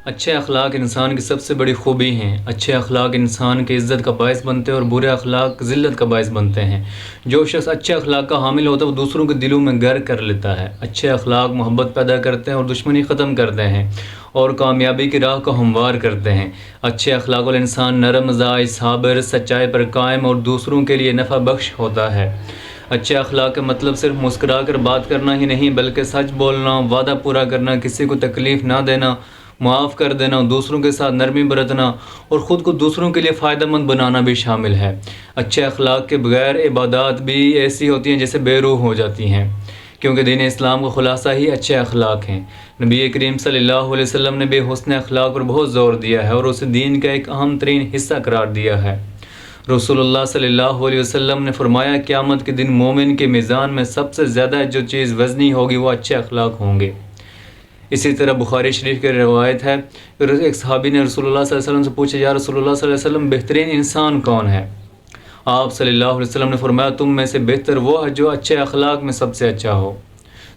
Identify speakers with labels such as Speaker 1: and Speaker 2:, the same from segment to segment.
Speaker 1: اچھے اخلاق انسان کی سب سے بڑی خوبی ہیں۔ اچھے اخلاق انسان کی عزت کا باعث بنتے ہیں اور برے اخلاق ذلت کا باعث بنتے ہیں۔ جو شخص اچھے اخلاق کا حامل ہوتا ہے وہ دوسروں کے دلوں میں گھر کر لیتا ہے۔ اچھے اخلاق محبت پیدا کرتے ہیں اور دشمنی ختم کرتے ہیں اور کامیابی کی راہ کو ہموار کرتے ہیں۔ اچھے اخلاق والا انسان نرم مزاج، صابر، سچائی پر قائم اور دوسروں کے لیے نفع بخش ہوتا ہے۔ اچھے اخلاق کا مطلب صرف مسکرا کر بات کرنا ہی نہیں بلکہ سچ بولنا، وعدہ پورا کرنا، کسی کو تکلیف نہ دینا، معاف کر دینا، دوسروں کے ساتھ نرمی برتنا اور خود کو دوسروں کے لیے فائدہ مند بنانا بھی شامل ہے۔ اچھے اخلاق کے بغیر عبادات بھی ایسی ہوتی ہیں جیسے بے روح ہو جاتی ہیں، کیونکہ دین اسلام کا خلاصہ ہی اچھے اخلاق ہیں۔ نبی کریم صلی اللہ علیہ وسلم نے بھی حسن اخلاق پر بہت زور دیا ہے اور اسے دین کا ایک اہم ترین حصہ قرار دیا ہے۔ رسول اللہ صلی اللہ علیہ وسلم نے فرمایا، قیامت کے دن مومن کے میزان میں سب سے زیادہ جو چیز وزنی ہوگی وہ اچھے اخلاق ہوں گے۔ اسی طرح بخاری شریف کی روایت ہے کہ ایک صحابی نے رسول اللہ صلی اللہ علیہ وسلم سے پوچھا، یا رسول اللہ صلی اللہ علیہ وسلم بہترین انسان کون ہے؟ آپ صلی اللہ علیہ وسلم نے فرمایا، تم میں سے بہتر وہ ہے جو اچھے اخلاق میں سب سے اچھا ہو۔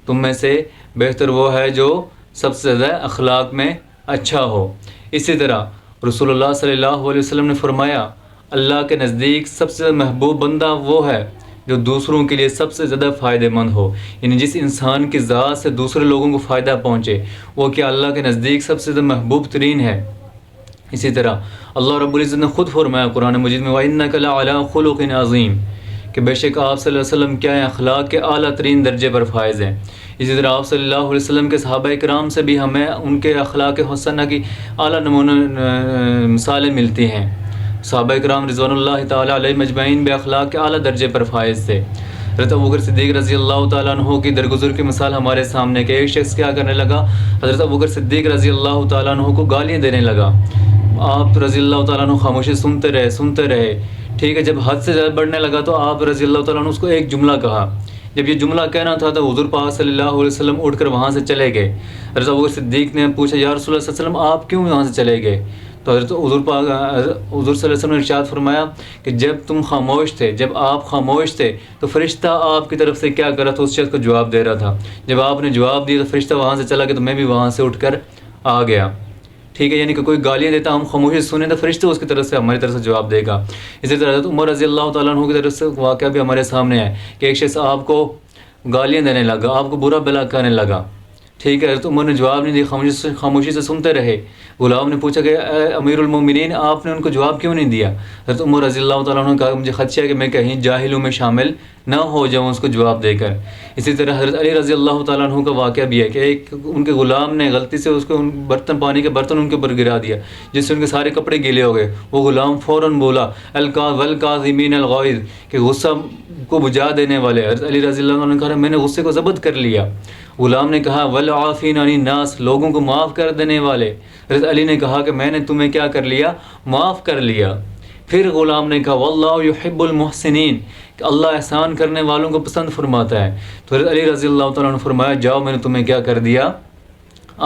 Speaker 1: تم میں سے بہتر وہ ہے جو سب سے زیادہ اخلاق میں اچھا ہو۔ اسی طرح رسول اللہ صلی اللہ علیہ وسلم نے فرمایا، اللہ کے نزدیک سب سے محبوب بندہ وہ ہے جو دوسروں کے لیے سب سے زیادہ فائدہ مند ہو، یعنی جس انسان کی ذات سے دوسرے لوگوں کو فائدہ پہنچے وہ کیا اللہ کے نزدیک سب سے زیادہ محبوب ترین ہے۔ اسی طرح اللہ رب العزت نے خود فرمایا قرآن مجید میں، وَإِنَّكَ لَعَلَىٰ خُلُقٍ عَظِيمٍ، کہ بے شک آپ صلی اللہ علیہ وسلم کیا ہیں، اخلاق کے اعلیٰ ترین درجے پر فائز ہیں۔ اسی طرح آپ صلی اللہ علیہ وسلم کے صحابہ کرام سے بھی ہمیں ان کے اخلاق حسنہ کی اعلیٰ نمونہ مثالیں ملتی ہیں۔ صحابہ کرام رضوان اللہ تعالیٰ علیہ مجمعین بے اخلاق کے اعلیٰ درجے پر فائز تھے۔ حضرت ابوبکر صدیق رضی اللہ تعالیٰ عنہ کی درگزر کی مثال ہمارے سامنے کہ ایک شخص کیا کرنے لگا، حضرت ابوبکر صدیق رضی اللہ تعالیٰ عنہ کو گالیاں دینے لگا۔ آپ رضی اللہ تعالیٰ عنہ خاموشی سنتے رہے۔ ٹھیک ہے، جب حد سے زیادہ بڑھنے لگا تو آپ رضی اللہ تعالیٰ عنہ اس کو ایک جملہ کہا۔ جب یہ جملہ کہنا تھا تو حضور پاک صلی اللہ علیہ وسلم اٹھ کر وہاں سے چلے گئے۔ حضرت ابوبکر صدیق نے پوچھا، یا رسول اللہ صلی اللہ علیہ وسلم آپ کیوں وہاں سے چلے گئے؟ تو حضور صلی اللہ علیہ وسلم نے ارشاد فرمایا کہ جب تم خاموش تھے، جب آپ خاموش تھے تو فرشتہ آپ کی طرف سے کیا کر رہا تھا، اس شخص کو جواب دے رہا تھا۔ جب آپ نے جواب دیا تو فرشتہ وہاں سے چلا گیا تو میں بھی وہاں سے اٹھ کر آ گیا۔ ٹھیک ہے، یعنی کہ کوئی گالیاں دیتا ہم خاموشی سنیں تو فرشتہ اس کی طرف سے ہماری طرف سے جواب دے گا۔ اسی طرح حضرت عمر رضی اللہ تعالیٰ عنہ کی طرف سے واقعہ بھی ہمارے سامنے ہے کہ ایک شخص آپ کو گالیاں دینے لگا، آپ کو برا بھلا کہنے لگا۔ ٹھیک ہے، حضرت عمر نے جواب نہیں دیا، خاموشی سے سنتے رہے۔ غلام نے پوچھا کہ اے امیر المومنین آپ نے ان کو جواب کیوں نہیں دیا؟ حضرت عمر رضی اللہ تعالیٰ عنہ نے کہا مجھے خدشہ ہے کہ میں کہیں جاہلوں میں شامل نہ ہو جاؤں اس کو جواب دے کر۔ اسی طرح حضرت علی رضی اللہ تعالیٰ عنہ کا واقعہ بھی ہے کہ ایک ان کے غلام نے غلطی سے اس کو پانی کے برتن ان کے اوپر گرا دیا جس سے ان کے سارے کپڑے گیلے ہو گئے۔ وہ غلام فوراً بولا والکاظمین الغیظ، کہ غصہ کو بجھا دینے والے۔ حضرت علی رضی اللہ عنہ نے کہا میں نے غصے کو ضبط کر لیا۔ غلام نے کہا والعافین عن الناس، لوگوں کو معاف کر دینے والے۔ حضرت علی نے کہا کہ میں نے تمہیں کیا کر لیا، معاف کر لیا۔ پھر غلام نے کہا واللہ یحب المحسنین، کہ اللہ احسان کرنے والوں کو پسند فرماتا ہے۔ تو حضرت علی رضی اللہ تعالیٰ نے فرمایا جاؤ میں نے تمہیں کیا کر دیا،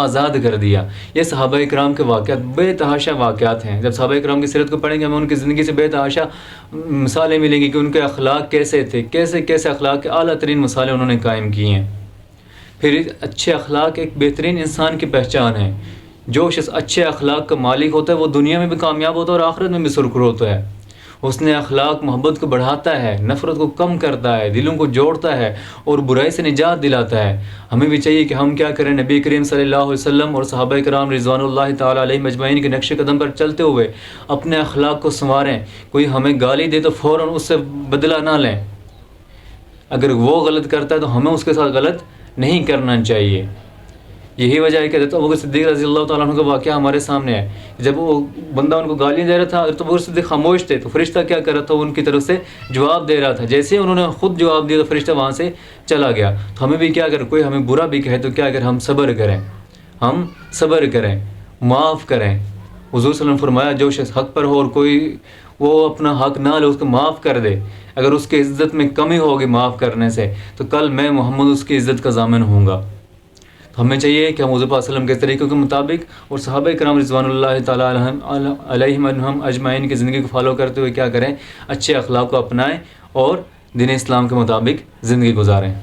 Speaker 1: آزاد کر دیا۔ یہ صحابہ کرام کے واقعات بے تحاشا واقعات ہیں۔ جب صحابہ کرام کی سیرت کو پڑھیں گے ہمیں ان کی زندگی سے بے تحاشا مثالیں ملیں گی کہ ان کے اخلاق کیسے تھے، کیسے اخلاق کے اعلیٰ ترین مثالیں انہوں نے قائم کی ہیں۔ پھر اچھے اخلاق ایک بہترین انسان کی پہچان ہے۔ جو شخص اچھے اخلاق کا مالک ہوتا ہے وہ دنیا میں بھی کامیاب ہوتا ہے اور آخرت میں بھی سرخرو ہوتا ہے۔ حسن اخلاق محبت کو بڑھاتا ہے، نفرت کو کم کرتا ہے، دلوں کو جوڑتا ہے اور برائی سے نجات دلاتا ہے۔ ہمیں بھی چاہیے کہ ہم کیا کریں، نبی کریم صلی اللہ علیہ وسلم اور صحابہ کرام رضوان اللہ تعالیٰ علیہ مجمعین کے نقش قدم پر چلتے ہوئے اپنے اخلاق کو سنواریں۔ کوئی ہمیں گالی دے تو فوراً اس سے بدلہ نہ لیں۔ اگر وہ غلط کرتا ہے تو ہمیں اس کے ساتھ غلط نہیں کرنا چاہیے۔ یہی وجہ ہے کہ حضرت ابوبکر صدیق رضی اللہ تعالیٰ عنہ کا واقعہ ہمارے سامنے ہے۔ جب وہ بندہ ان کو گالیاں دے رہا تھا، حضرت ابوبکر صدیق خاموش تھے تو فرشتہ کیا کر رہا تھا، ان کی طرف سے جواب دے رہا تھا۔ جیسے انہوں نے خود جواب دیا تو فرشتہ وہاں سے چلا گیا۔ تو ہمیں بھی کیا کریں، کوئی ہمیں برا بھی کہے تو کیا کریں، ہم صبر کریں، معاف کریں۔ حضور صلی اللہ علیہ وسلم نے فرمایا جو شخص حق پر ہو اور کوئی وہ اپنا حق نہ لے اس کو معاف کر دے، اگر اس کی عزت میں کمی ہوگی معاف کرنے سے تو کل میں محمد اس کی عزت کا ضامن ہوں گا۔ تو ہمیں چاہیے کہ ہم حضور صلی اللہ علیہ وسلم کے طریقوں کے مطابق اور صحابہ کرام رضوان اللہ تعالیٰ علیہم اجمعین کی زندگی کو فالو کرتے ہوئے کیا کریں، اچھے اخلاق کو اپنائیں اور دین اسلام کے مطابق زندگی گزاریں۔